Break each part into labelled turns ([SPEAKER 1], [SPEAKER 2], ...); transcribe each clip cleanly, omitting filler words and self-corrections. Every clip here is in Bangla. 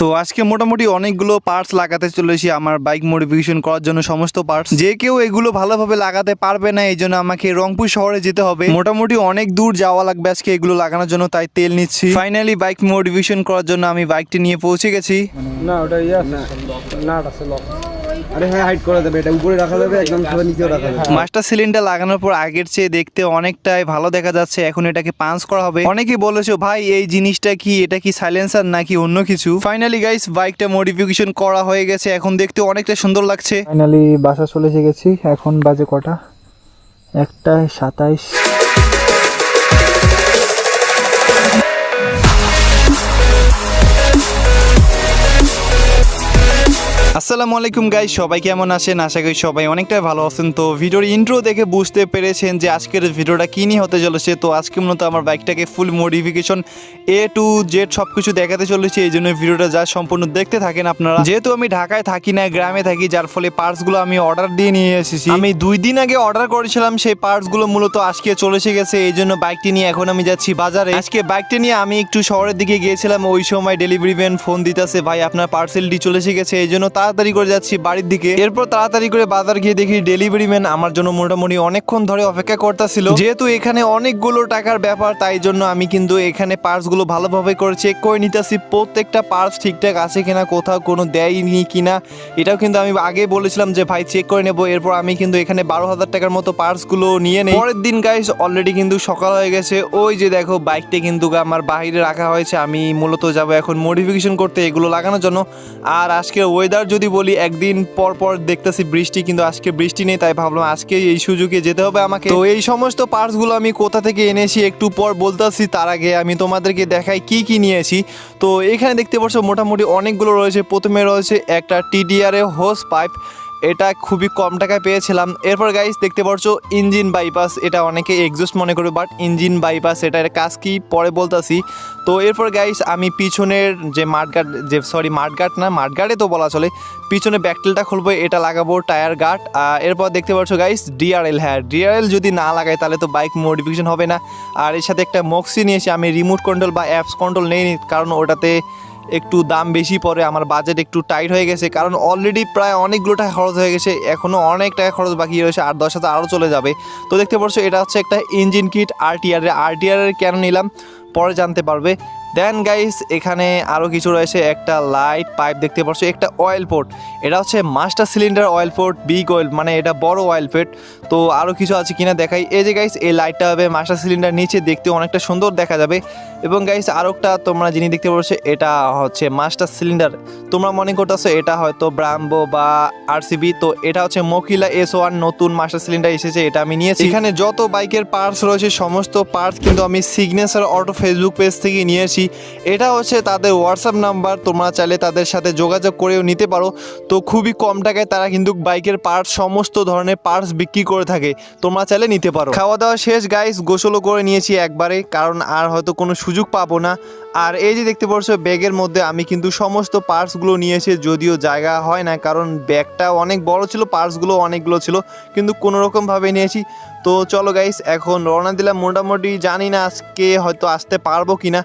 [SPEAKER 1] তো আজকে মোটামুটি অনেকগুলো পার্টস লাগাতে চলেছি আমার বাইক মডিফিকেশন করার জন্য। সমস্ত পার্টস যে কেউ এগুলো ভালোভাবে লাগাতে পারবে না, এই জন্য আমাকে রংপুর শহরে যেতে হবে। মোটামুটি অনেক দূর যাওয়া লাগবে আজকে এগুলো লাগানোর জন্য, তাই তেল নিচ্ছি। ফাইনালি বাইক মডিফিকেশন করার জন্য আমি বাইকটি নিয়ে পৌঁছে গেছি।
[SPEAKER 2] না ওটা নাট আছে লক। আরে হ্যাঁ, হাইড করা যাবে, এটা উপরে রাখা যাবে, একদম সবার নিচেও রাখা যাবে।
[SPEAKER 1] মাস্টার সিলিন্ডার লাগানোর পর আগের চেয়ে দেখতে অনেকটাই ভালো দেখা যাচ্ছে। এখন এটাকে পাঞ্চ করা হবে। অনেকেই বলেছো ভাই এই জিনিসটা কি, এটা কি সাইলেন্সার নাকি অন্য কিছু। ফাইনালি গাইস বাইকটা মডিফিকেশন করা হয়ে গেছে, এখন দেখতে অনেকটা সুন্দর লাগছে।
[SPEAKER 3] ফাইনালি বাসা চলে এসে গেছি। এখন বাজে কটা? 1:27।
[SPEAKER 1] আসসালামু আলাইকুম গাইস, সবাই কেমন আছেন? আশা করি সবাই অনেকটাই ভালো আছেন। তো ভিডিওর ইন্ট্রো দেখে বুঝতে পেরেছেন যে আজকের ভিডিওটা কী নিয়ে হতে চলেছে। তো আজকে মূলত আমার বাইকটাকে ফুল মডিফিকেশন A to Z সব কিছু দেখাতে চলেছে, এই জন্য ভিডিওটা যা সম্পূর্ণ দেখতে থাকেন আপনারা। যেহেতু আমি ঢাকায় থাকি না, গ্রামে থাকি, যার ফলে পার্টসগুলো আমি অর্ডার দিয়ে নিয়ে এসেছি। আমি 2 দিন আগে অর্ডার করেছিলাম, সেই পার্টসগুলো মূলত আজকে চলে এসে গেছে। এই জন্য বাইকটি নিয়ে এখন আমি যাচ্ছি বাজারে। আজকে বাইকটি নিয়ে আমি একটু শহরের দিকে গিয়েছিলাম, ওই সময় ডেলিভারি ম্যান ফোন দিতেছে, ভাই আপনার পার্সেলটি চলে এসে গেছে। এই জন্য তাড়াতাড়ি করে যাচ্ছি বাড়ির দিকে। এরপর তাড়াতাড়ি করে বাজার গিয়ে দেখি ডেলিভারি ম্যান আমার জন্য মোটামুটি অনেকক্ষণ ধরে অপেক্ষা করতেছিল। যেহেতু এখানে অনেকগুলো টাকার ব্যাপার, তাই জন্য আমি কিন্তু এখানে পার্টসগুলো ভালোভাবে করে চেক করে নিতেছি, প্রত্যেকটা পার্টস ঠিকঠাক আছে কিনা, কোথাও কোনো দেয়নি কিনা। এটাও কিন্তু আমি আগে বলেছিলাম যে ভাই চেক করে নেবো। এরপর আমি কিন্তু এখানে 12,000 টাকার মতো পার্টসগুলো নিয়ে নেই। পরের দিন গাইস অলরেডি কিন্তু সকাল হয়ে গেছে। ওই যে দেখো বাইকটা কিন্তু আমার বাইরে রাখা হয়েছে। আমি মূলত যাব এখন মডিফিকেশন করতে এগুলো লাগানোর জন্য। আর আজকের ওয়েদার যদি বলি, একদিন পর পর দেখতেছি বৃষ্টি, কিন্তু আজকে বৃষ্টি নেই, তাই ভাবলাম আজকে এই সুযোগে যেতে হবে আমাকে। তো এই সমস্ত পার্টসগুলো আমি কোথা থেকে এনেছি একটু পর বলতেছি, তার আগে আমি তোমাদেরকে দেখাই কি কি নিয়েছি। তো এখানে দেখতে পাচ্ছ মোটামুটি অনেকগুলো রয়েছে। প্রথমে রয়েছে একটা TDR হোস পাইপ, এটা খুবই কম টাকায় পেয়েছিলাম। এরপর গাইস দেখতে পাচ্ছ ইঞ্জিন বাইপাস, এটা অনেকে এক্সজস্ট মনে করবে, বাট ইঞ্জিন বাইপাস এটার কাজ কি পরে বলতাছি। তো এরপর গাইস আমি পিছনের যে মাঠগার্ডে তো বলা চলে, পিছনে ব্যাকটেলটা খুলবো, এটা লাগাবো টায়ার গার্ড। এরপর দেখতে পাচ্ছ গাইস DRL, হ্যাঁ DRL যদি না লাগাই তাহলে তো বাইক মডিফিকেশন হবে না। আর এর সাথে একটা মক্সি নিয়েছি। আমি রিমোট কন্ট্রোল বা অ্যাপস কন্ট্রোল নেইনি, কারণ ওটাতে একটু দাম বেশি পড়ে, আমার বাজেট একটু টাইট হয়ে গেছে, কারণ অলরেডি প্রায় অনেকগুলো টাকা খরচ হয়ে গেছে, এখনও অনেক টাকা খরচ বাকি রয়েছে, 8-10 হাজার আরও চলে যাবে। তো দেখতে পাচ্ছ এটা হচ্ছে একটা ইঞ্জিন কিট RTR কেন নিলাম পরে জানতে পারবে। দেন গাইস এখানে আরও কিছু রয়েছে, একটা লাইট পাইপ দেখতে পাচ্ছ, একটা অয়েল পোর্ট, এটা হচ্ছে master cylinder oil port, big oil মানে এটা বড় অয়েল পোর্ট। তো আরও কিছু আছে কিনা দেখাই। এই যে গাইস এই লাইটটা হবে মাস্টার সিলিন্ডার নিচে, দেখতে অনেকটা সুন্দর দেখা যাবে। এবং গাইস আরেকটা তোমরা যিনি দেখতে পাচ্ছ, এটা হচ্ছে মাস্টার সিলিন্ডার। তোমরা মনে করতেছো এটা হয়তো ব্রাম্বো বা RCB, তো এটা হচ্ছে মোকিলা S1 নতুন মাস্টার সিলিন্ডার এসেছে, এটা আমি নিয়েছি। এখানে যত বাইকের পার্টস রয়েছে সমস্ত পার্টস কিন্তু আমি সিগনেচার অটো ফেসবুক পেজ থেকে নিয়েছি। এটা হচ্ছে তাদের হোয়াটসঅ্যাপ নাম্বার, তোমরা চাইলে তাদের সাথে যোগাযোগ করেও নিতে পারো। তো খুবই কম টাকায় তারা কিন্তু বাইকের পার্টস সমস্ত ধরনের পার্টস বিক্রি করে থাকে, তোমরা চাইলে নিতে পারো। খাওয়া দাওয়া শেষ গাইস, গোসলও করে নিয়েছি একবারে, কারণ আর হয়তো কোনো সুযোগ পাবো না। আর এই যে দেখতে পাচ্ছ ব্যাগের মধ্যে আমি কিন্তু সমস্ত পার্টসগুলো নিয়েছি, যদিও জায়গা হয় না, কারণ ব্যাগটা অনেক বড় ছিল, পার্টসগুলো অনেকগুলো ছিল, কিন্তু কোনোরকমভাবে নিয়েছি। তো চলো গাইস এখন রওনা দিলাম। মোটামুটি জানি না আজকে হয়তো আসতে পারবো কিনা,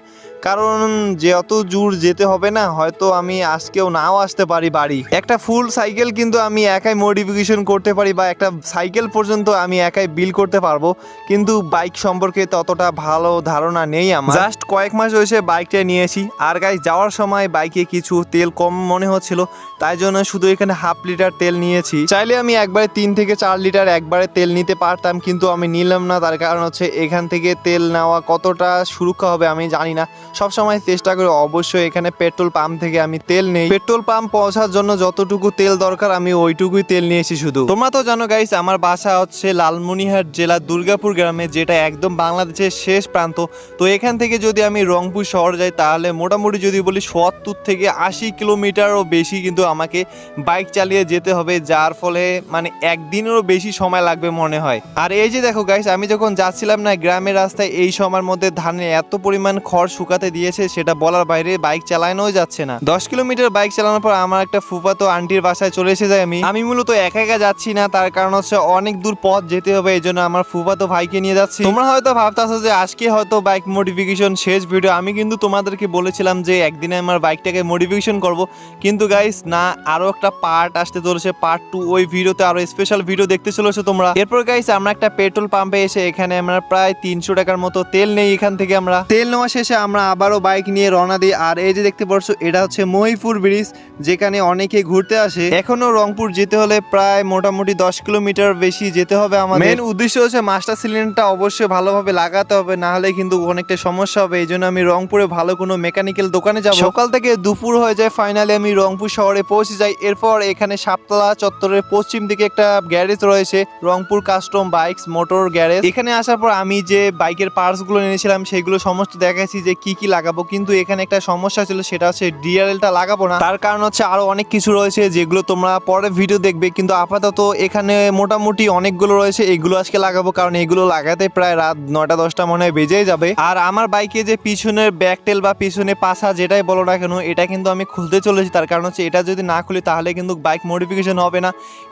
[SPEAKER 1] কারণ যত দূর যেতে হবে না, হয়তো আমি আজকেও নাও আসতে পারি বাড়ি। একটা ফুল সাইকেল কিন্তু আমি একাই মডিফিকেশন করতে পারি, বা একটা সাইকেল পর্যন্ত আমি একাই বিল করতে পারবো, কিন্তু বাইক সম্পর্কে ততটা ভালো ধারণা নেই আমার। জাস্ট কয়েক মাস হয়েছে বাইকটা নিয়েছি। আর গাইস যাওয়ার সময় বাইকে কিছু তেল কম মনে হচ্ছিল, তাই জন্য শুধু এখানে 1/2 লিটার তেল নিয়েছি। চাইলে আমি একবারে 3 থেকে 4 লিটার একবারে তেল নিতে পারতাম, কিন্তু আমি নিলাম না। তার কারণ হচ্ছে এখান থেকে তেল নেওয়া কতটা সুরক্ষা হবে আমি জানি না। সবসময় চেষ্টা করি অবশ্যই এখানে পেট্রোল পাম্প থেকে আমি তেল নেই। পেট্রোল পাম্প পৌঁছার জন্য যতটুকু তেল দরকার আমি ওইটুকুই তেল নিয়েছি শুধু। তোমরা তো জানো গাইস আমার বাসা হচ্ছে লালমনিরহাট জেলার দুর্গাপুর গ্রামে, যেটা একদম বাংলাদেশের শেষ প্রান্ত। তো এখান থেকে যদি আমি রংপুর শহর যাই, তাহলে মোটামুটি যদি বলি 70 থেকে 80 কিলোমিটারও বেশি কিন্তু আমাকে বাইক চালিয়ে যেতে হবে, যার ফলে মানে একদিনেরও বেশি সময় লাগবে মনে হয়। আর এই যে দেখো গাইস আমি যখন যাচ্ছিলাম না গ্রামের রাস্তায়, এই সময়ের মধ্যে ধানের এত পরিমাণ খড় শুকাতে ফুফাতে দিয়েছে সেটা বলার বাইরে, বাইক চালানোও যাচ্ছে না। 10 কিলোমিটার বাইক চালানোর পর আমার একটা ফুফাতো আন্টির বাসায় চলে এসে যাই। আমি মূলত একা একা যাচ্ছি না, তার কারণ হচ্ছে অনেক দূর পথ যেতে হবে, এই জন্য আমার ফুফাতো ভাইকে নিয়ে যাচ্ছি। তোমরা হয়তো ভাবতেছো যে আজকে হয়তো বাইক মডিফিকেশন শেষ ভিডিও। আমি কিন্তু তোমাদেরকে বলেছিলাম যে একদিনে আমার বাইকটাকে মডিফিকেশন করব, কিন্তু গাইস না, আরো একটা পার্ট আসতে চলেছে, পার্ট 2। ওই ভিডিওতে আরো স্পেশাল ভিডিও দেখতে চলেছো তোমরা। এরপর গাইস আমরা একটা পেট্রোল পাম্পে এসে এখানে আমরা প্রায় 300 টাকার মতো তেল নেই। এখান থেকে আমরা তেল নেওয়া শেষে আমরা আবারও বাইক নিয়ে রওনা দিই। আর এই যে দেখতে পাচ্ছ এটা হচ্ছে মহিপুর ব্রিজ, যেখানে অনেকে ঘুরতে আসে। এখনো রংপুর যেতে হলে প্রায় মোটামুটি 10 কিলোমিটার বেশি যেতে হবে আমাদের। মেন উদ্দেশ্য হচ্ছে মাস্টার সিলিন্ডারটা অবশ্যই ভালোভাবে লাগাতে হবে, না হলে কিন্তু অনেকটা সমস্যা হবে। এই জন্য আমি রংপুরে ভালো কোনো মেকানিক্যাল দোকানে যাব। সকাল থেকে দুপুর হয়ে যায়, ফাইনালি আমি রংপুর শহরে পৌঁছে যাই। এরপর এখানে সাপতলা চত্বরের পশ্চিম দিকে একটা গ্যারেজ রয়েছে, Rangpur custom bikes motor garage. এখানে আসার পর আমি যে বাইকের পার্টস গুলো নিয়েছিলাম সেগুলো সমস্ত দেখাচ্ছি যে কি কি লাগাবো, কিন্তু এখানে একটা সমস্যা ছিল, সেটা হচ্ছে ডিআরএলটা লাগাবো না। তার কারণ হচ্ছে আরো অনেক কিছু রয়েছে যেগুলো তোমরা পরে ভিডিও দেখবে, কিন্তু আপাতত এখানে মোটামুটি অনেকগুলো রয়েছে, এগুলো আজকে লাগাবো। কারণ এগুলো লাগাতে প্রায় রাত 9টা-10টা মনে হয় বেজেই যাবে। আর আমার বাইকে যে পিছনের ব্যাকটেল বা পিছনে পাশা যেটাই বলো না কেন, এটা কিন্তু আমি খুলতে চলেছি। তার কারণ হচ্ছে এটা যদি না খুলি তাহলে কিন্তু বাইক মডিফিকেশন হবে না।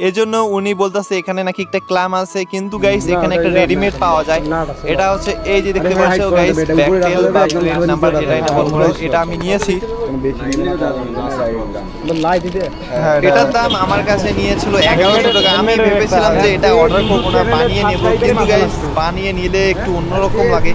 [SPEAKER 1] এজন্য উনি বলতেছে এখানে নাকি একটা ক্লাম আছে, কিন্তু গাইস এখানে একটা রেডিমেড পাওয়া যায়। এটা হচ্ছে এই যে দেখতে পাচ্ছ গাইস, ব্যাকটেল বা প্লেট নাম্বার যেটা এটা বলবো, এটা আমি নিয়েছি। এটার দাম আমার কাছে নিয়েছিল 1100 টাকা। আমি ভেবেছিলাম যে এটা অর্ডার করবো না, বানিয়ে নেব, কিন্তু গাইস বানিয়ে নিলে একটু অন্যরকম লাগে,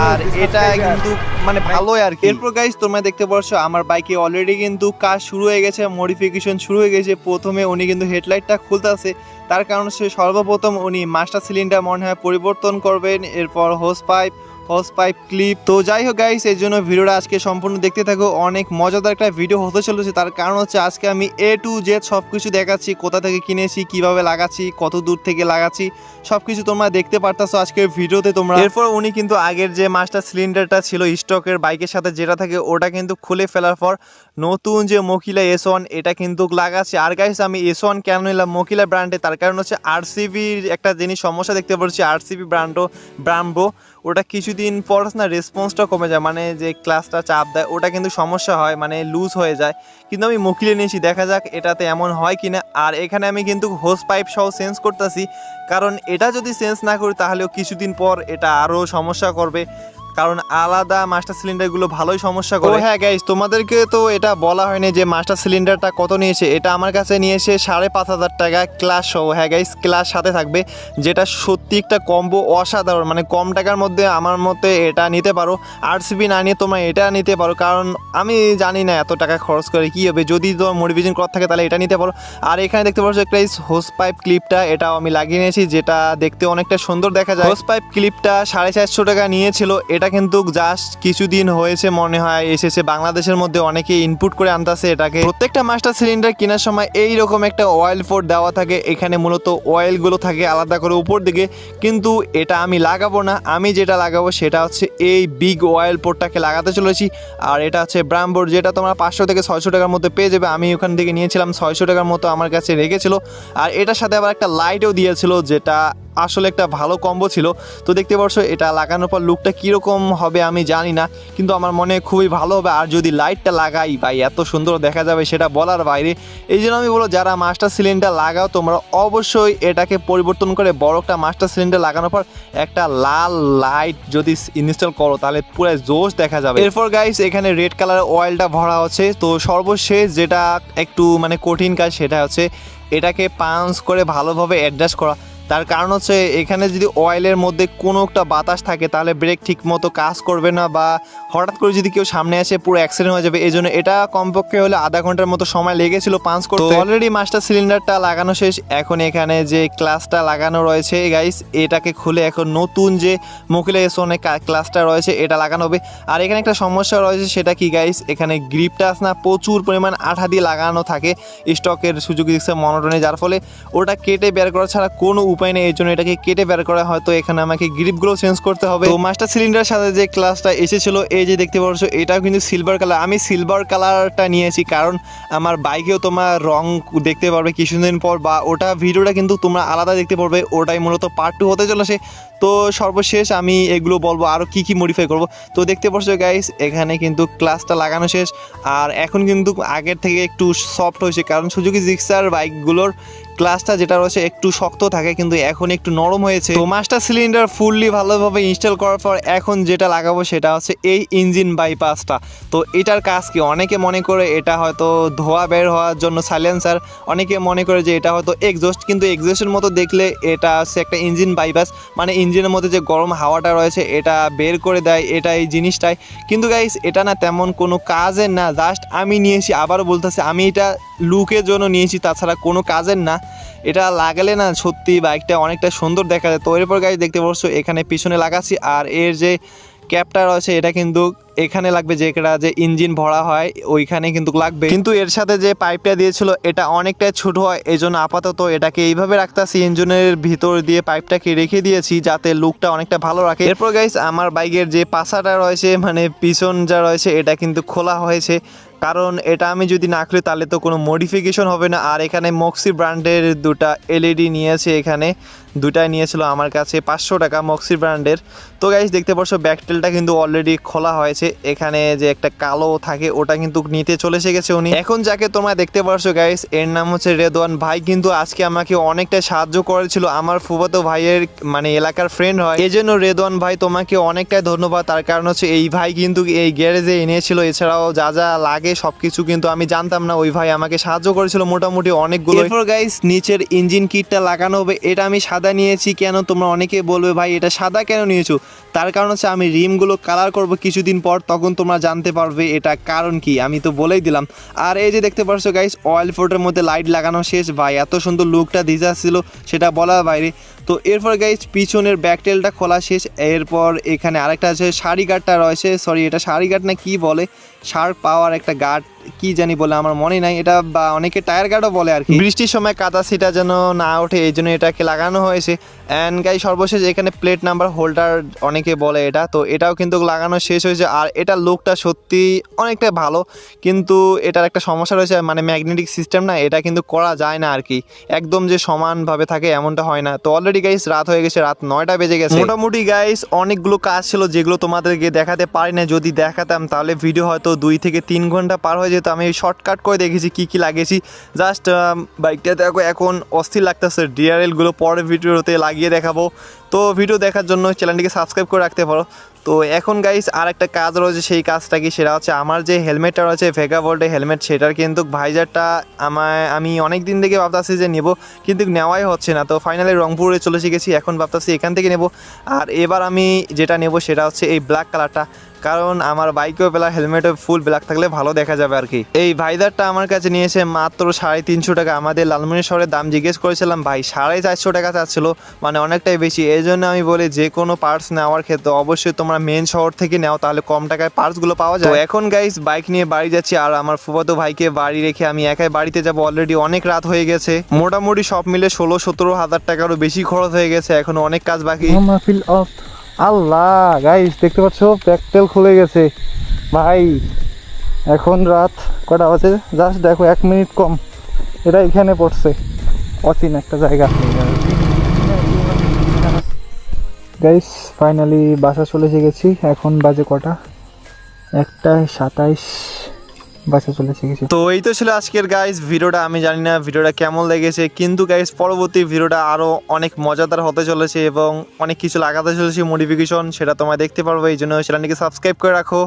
[SPEAKER 1] আর এটা কিন্তু মানে ভালোই আর কি। এরপর গাইস তোমরা দেখতে পাচ্ছ আমার বাইকে অলরেডি কিন্তু কাজ শুরু হয়ে গেছে, মডিফিকেশন শুরু হয়ে গেছে। প্রথমে উনি কিন্তু হেডলাইটটা খুলতেছে, তার কারণ সে সর্বপ্রথম উনি মাস্টার সিলিন্ডার মনে হয় পরিবর্তন করবেন, এরপর হোস পাইপ ক্লিপ। তো যাই হোক গাইস, এই জন্য ভিডিওটা আজকে সম্পূর্ণ দেখতে থাকো, অনেক মজাদার একটা ভিডিও হতে চলেছে। তার কারণ হচ্ছে আজকে আমি A to Z সবকিছু দেখাচ্ছি, কোথা থেকে কিনেছি, কিভাবে লাগাচ্ছি, কত দূর থেকে লাগাচ্ছি, সবকিছু তোমরা দেখতে পারতাছো আজকের ভিডিওতে তোমরা। এরপর উনি কিন্তু আগের যে মাস্টার সিলিন্ডারটা ছিল স্টকের বাইকের সাথে যেটা থাকে, ওটা কিন্তু খুলে ফেলার পর নতুন যে মোকিলা S1 এটা কিন্তু লাগাচ্ছে। আর গাইস আমি S1 কেন নিলাম মোকিলা ব্র্যান্ডে, তার কারণ হচ্ছে RCBর একটা জিনিস সমস্যা দেখতে পাচ্ছি, RCB ব্রাম্বো ওটা কিছুদিন পর না রেসপন্সটা কমে যায়, মানে যে ক্লাসটা চাপ দেয় ওটা কিন্তু সমস্যা হয়, মানে লুজ হয়ে যায়। কিন্তু আমি মোকিলে নিয়েছি, দেখা যাক এটাতে এমন হয় কিনা। আর এখানে আমি কিন্তু হোস পাইপ সহ চেঞ্জ করতেছি, কারণ এটা যদি চেঞ্জ না করি তাহলেও কিছুদিন পর এটা আরও সমস্যা করবে, কারণ আলাদা মাস্টার সিলিন্ডারগুলো ভালোই সমস্যা করে। হ্যাঁ গাইস তোমাদেরকে তো এটা বলা হয়নি যে মাস্টার সিলিন্ডারটা কত নিয়েছে। এটা আমার কাছে নিয়েছে 5,500 টাকা ক্লাস সহ। হ্যাঁ গাইস ক্লাস সাথে থাকবে, যেটা সত্যি একটা কম্বো অসাধারণ, মানে কম টাকার মধ্যে আমার মতে এটা নিতে পারো। RCB না নিয়ে তোমরা এটা নিতে পারো, কারণ আমি জানি না এত টাকা খরচ করে কী হবে, যদি তোমার মডিফিকেশন করা থাকে তাহলে এটা নিতে পারো। আর এখানে দেখতে পাচ্ছ একটা হোস পাইপ ক্লিপটা, এটাও আমি লাগিয়ে নিয়েছি, যেটা দেখতে অনেকটা সুন্দর দেখা যায়। হোস পাইপ ক্লিপটা 450 টাকা নিয়েছিল। এটা কিন্তু জাস্ট কিছুদিন হয়েছে মনে হয় এসেছে বাংলাদেশের মধ্যে, অনেকে ইনপুট করে আনতেছে এটাকে। প্রত্যেকটা মাস্টার সিলিন্ডার কেনার সময় এইরকম একটা অয়েল পোর্ট দেওয়া থাকে, এখানে মূলত অয়েলগুলো থাকে আলাদা করে উপর দিকে, কিন্তু এটা আমি লাগাবো না। আমি যেটা লাগাবো সেটা হচ্ছে এই বিগ অয়েল পোর্টটাকে লাগাতে চলেছি। আর এটা হচ্ছে ব্রাম্বোর, যেটা তোমরা 500 থেকে 600 টাকার মধ্যে পেয়ে যাবে। আমি ওখান থেকে নিয়েছিলাম 600 টাকার মতো আমার কাছে রেখেছিল। আর এটার সাথে আবার একটা লাইটও দিয়েছিল, যেটা আসলে একটা ভালো কম্বো ছিল। তো দেখতে পাচ্ছ এটা লাগানোর পর লুকটা কীরকম হবে আমি জানি না, কিন্তু আমার মনে খুবই ভালো হবে। আর যদি লাইটটা লাগাই ভাই এত সুন্দর দেখা যাবে সেটা বলার বাইরে। এই জন্য আমি বলবো যারা মাস্টার সিলিন্ডার লাগাও তোমরা অবশ্যই এটাকে পরিবর্তন করে বড় একটা মাস্টার সিলিন্ডার লাগানোর পর একটা লাল লাইট যদি ইনস্টল করো তাহলে পুরো জোশ দেখা যাবে। এরপর গাইস এখানে রেড কালার অয়েলটা ভরা হচ্ছে। তো সর্বশেষ যেটা একটু মানে কঠিন কাজ সেটা হচ্ছে এটাকে পাঞ্চ করে ভালোভাবে অ্যাডজাস্ট করা। তার কারণ হচ্ছে এখানে যদি অয়েলের মধ্যে কোনো একটা বাতাস থাকে তাহলে ব্রেক ঠিক মতো কাজ করবে না, বা হঠাৎ করে যদি কেউ সামনে আসে পুরো অ্যাক্সিডেন্ট হয়ে যাবে। এই জন্য এটা কমপক্ষে হলে আধা ঘন্টার মতো সময় লেগেছিল পাঞ্চ করতে। অলরেডি মাস্টার সিলিন্ডারটা লাগানো শেষ, এখন এখানে যে ক্লাসটা লাগানো রয়েছে গাইস এটাকে খুলে এখন নতুন যে মোকিলা S1 ক্লাসটা রয়েছে এটা লাগানো হবে। আর এখানে একটা সমস্যা রয়েছে, সেটা কি গাইস, এখানে গ্রিপটা না প্রচুর পরিমাণ আঠা দিয়ে লাগানো থাকে স্টকের সুযোগ দিচ্ছে মনোটনে, যার ফলে ওটা কেটে বের করা ছাড়া কোনো উপায় নেই। এই জন্য এটাকে কেটে বের করা, হয়তো এখানে আমাকে গ্রিপগুলো চেঞ্জ করতে হবে। তো মাস্টার সিলিন্ডারের সাথে যে ক্লাসটা এসেছিল এই যে দেখতে পাচ্ছ এটাও কিন্তু সিলভার কালার। আমি সিলভার কালারটা নিয়েছি কারণ আমার বাইকেও তোমার রং দেখতে পারবে কিছুদিন পর, বা ওটা ভিডিওটা কিন্তু তোমরা আলাদা দেখতে পারবে, ওটাই মূলত পার্ট 2 হতে চলেছে। তো সর্বশেষ আমি এগুলো বলবো আরও কী কী মডিফাই করব। তো দেখতে পাচ্ছ গাইস এখানে কিন্তু ক্লাসটা লাগানো শেষ, আর এখন কিন্তু আগের থেকে একটু সফট হয়েছে, কারণ সুজুকি জিক্সার বাইকগুলোর ক্লাসটা যেটা রয়েছে একটু শক্ত থাকে, কিন্তু এখন একটু নরম হয়েছে। তো মাস্টার সিলিন্ডার ফুললি ভালোভাবে ইনস্টল করার পর এখন যেটা লাগাবো সেটা হচ্ছে এই ইঞ্জিন বাইপাসটা। তো এটার কাজ কি, অনেকে মনে করে এটা হয়তো ধোঁয়া বের হওয়ার জন্য সাইলেন্সার, অনেকে মনে করে যে এটা হয়তো এক্সজস্ট, কিন্তু এক্সজস্টের মতো দেখলে এটা হচ্ছে একটা ইঞ্জিন বাইপাস, মানে ইঞ্জিনের মধ্যে যে গরম হাওয়াটা রয়েছে এটা বের করে দেয়, এটা এই জিনিসটাই। কিন্তু গাইস এটা না তেমন কোনো কাজের না, জাস্ট আমি নিয়েছি, আবারও বলতেছি আমি এটা লুকের জন্য নিয়েছি, তাছাড়া কোনো কাজের না। এটা লাগালে না সত্যি বাইকটা অনেকটা সুন্দর দেখা যায়। তো এরপর গাইস দেখতে পাচ্ছ এখানে পিছনে লাগাচ্ছি, আর এর যে ক্যাপটা রয়েছে এটা কিন্তু এখানে লাগবে, যেটা যে ইঞ্জিন ভরা হয় ওইখানে কিন্তু লাগবে। কিন্তু এর সাথে যে পাইপটা দিয়েছিল এটা অনেকটাই ছোট হয়, এই জন্য আপাতত এটাকে এইভাবে রাখতেছি, ইঞ্জিনের ভিতর দিয়ে পাইপটাকে রেখে দিয়েছি যাতে লুকটা অনেকটা ভালো রাখে। এরপর গাইস আমার বাইকের যে পাশাটা রয়েছে মানে পিছন যা রয়েছে এটা কিন্তু খোলা হয়েছে, কারণ এটা আমি যদি না খুলি তাহলে তো কোনো মডিফিকেশন হবে না। আর এখানে মক্সি ব্র্যান্ডের দুটা এলইডি নিয়েছে, এখানে দুটাই নিয়েছিল আমার কাছে 500 টাকা মক্সি ব্র্যান্ডের। তো গাইস দেখতে পাচ্ছ ব্যাকটেলটা কিন্তু অলরেডি খোলা হয়েছে, এখানে যে একটা কালো থাকে ওটা কিন্তু নিতে চলে এসে গেছে উনি। এখন যাকে তোমরা দেখতে পাচ্ছ গাইস এর নাম হচ্ছে রেদওয়ান ভাই, কিন্তু আজকে আমাকে অনেকটা সাহায্য করেছিল, আমার ফুফাতো ভাইয়ের মানে এলাকার ফ্রেন্ড হয়, এই জন্য রেদওয়ান ভাই তোমাকে অনেকটাই ধন্যবাদ। তার কারণ হচ্ছে এই ভাই কিন্তু এই গ্যারেজে এনেছিল, এছাড়াও যা যা লাগে সবকিছু কিন্তু আমি জানতাম না, ওই ভাই আমাকে সাহায্য করেছিল মোটামুটি অনেকগুলো। এরপর গাইস নিচের ইঞ্জিন কিটটা লাগানো হবে, এটা আমি সাদা নিয়েছি কেন তোমরা অনেকে বলবে ভাই এটা সাদা কেন নিয়েছো, তার কারণ হচ্ছে আমি রিমগুলো কালার করব কিছুদিন পর, তখন তোমরা জানতে পারবে এটা কারণ কি, আমি তো বলেই দিলাম। আর এই যে দেখতে পাচ্ছ গাইস অয়েল ফোর্টের মধ্যে লাইট লাগানো শেষ, ভাই এত সুন্দর লুকটা দিয়েছিল সেটা বলার বাইরে। তো এরপর গাইস পিছনের ব্যাকটেলটা খোলা শেষ, এরপর এখানে আরেকটা আছে সারি গার্ডটা রয়েছে, সরি এটা সারি গার্ড না কি বলে, শার্প পাওয়ার একটা গার্ড কি জানি বলে আমার মনে নাই, এটা বা অনেকে টায়ার গার্ডও বলে আর কি। বৃষ্টির সময় কাদা সিটা যেন না ওঠে এই জন্য এটাকে লাগানো হয়েছে। অ্যান্ড গাই সর্বশেষ এখানে প্লেট নাম্বার হোল্ডার অনেকে বলে এটা, তো এটাও কিন্তু লাগানো শেষ হয়েছে। আর এটার লুকটা সত্যি অনেকটা ভালো, কিন্তু এটার একটা সমস্যা রয়েছে, মানে ম্যাগনেটিক সিস্টেম না, এটা কিন্তু করা যায় না আর কি, একদম যে সমানভাবে থাকে এমনটা হয় না। তো অলরেডি গাইস রাত হয়ে গেছে, রাত 9টা বেজে গেছে। মোটামুটি গাইস অনেকগুলো কাজ ছিল যেগুলো তোমাদেরকে দেখাতে পারি না, যদি দেখাতাম তাহলে ভিডিও হয়তো 2 থেকে 3 ঘন্টা পার হয়ে যেত। আমি শর্টকাট করে দেখেছি কি কি লাগিয়েছি, জাস্ট বাইকটা দেখো এখন অস্থির লাগতেছে, ডিআরএলগুলো পরের ভিডিওতে লাগিয়ে দেখাবো। তো ভিডিও দেখার জন্য চ্যানেলটিকে সাবস্ক্রাইব করে রাখতে পারো। তো এখন গাইস আর একটা কাজ রয়েছে, সেই কাজটা কি সেটা হচ্ছে আমার যে হেলমেটটা রয়েছে ভেগা ভোল্টের হেলমেট, সেটার কিন্তু ভাইজারটা আমি অনেক দিন থেকে ভাবতেছি যে নেব, কিন্তু নেওয়াই হচ্ছে না। তো ফাইনালি রংপুরে চলে এসে গেছি, এখন ভাবতেছি এখান থেকে নেব। আর এবার আমি যেটা নেব সেটা হচ্ছে এই ব্ল্যাক কালারটা, কারণ আমার বাইকেও বেলা হেলমেটও ফুল ব্ল্যাক থাকলে ভালো দেখা যাবে আর কি। এই ভাইজারটা আমার কাছে নিয়েছে মাত্র 350 টাকা, আমাদের লালমনিরহাটের দাম জিজ্ঞেস করেছিলাম, ভাই 450 টাকা চাচ্ছিল, মানে অনেকটাই বেশি। এই জন্য আমি বলি যে কোনো পার্টস নেওয়ার ক্ষেত্রে অবশ্যই তোমরা মেন শহর থেকে নাও, তাহলে কম টাকায় পার্টসগুলো পাওয়া যায়। তো এখন গাইস বাইক নিয়ে বাড়ি যাচ্ছি, আর আমার ফুফাতো ভাইকে বাড়ি রেখে আমি একাই বাড়িতে যাব, অলরেডি অনেক রাত হয়ে গেছে, মোটামুটি সব মিলে 16-17 হাজার টাকারও বেশি খরচ হয়ে গেছে, এখনো অনেক কাজ বাকি।
[SPEAKER 3] মাহফিল অফ আল্লাহ গাইস দেখতে পাচ্ছ ব্যাকটেল খুলে গেছে ভাই, এখন রাত কটা বাজে জাস্ট দেখো 1 মিনিট কম, এটা এখানে পড়ছে অচিন একটা জায়গা। গাইস ফাইনালি বাসা চলে এসে গেছি, এখন বাজে কটা 1:27, বাসা চলে এসে গেছি।
[SPEAKER 1] তো এই তো ছিল আজকের গাইস ভিডিওটা, আমি জানি না ভিডিওটা কেমন লেগেছে, কিন্তু গাইস পরবর্তী ভিডিওটা আরও অনেক মজাদার হতে চলেছে এবং অনেক কিছু লাগাতে চলেছে মডিফিকেশন, সেটা তোমরা দেখতে পারবে, এই জন্য চ্যানেলটিকে সাবস্ক্রাইব করে রাখো।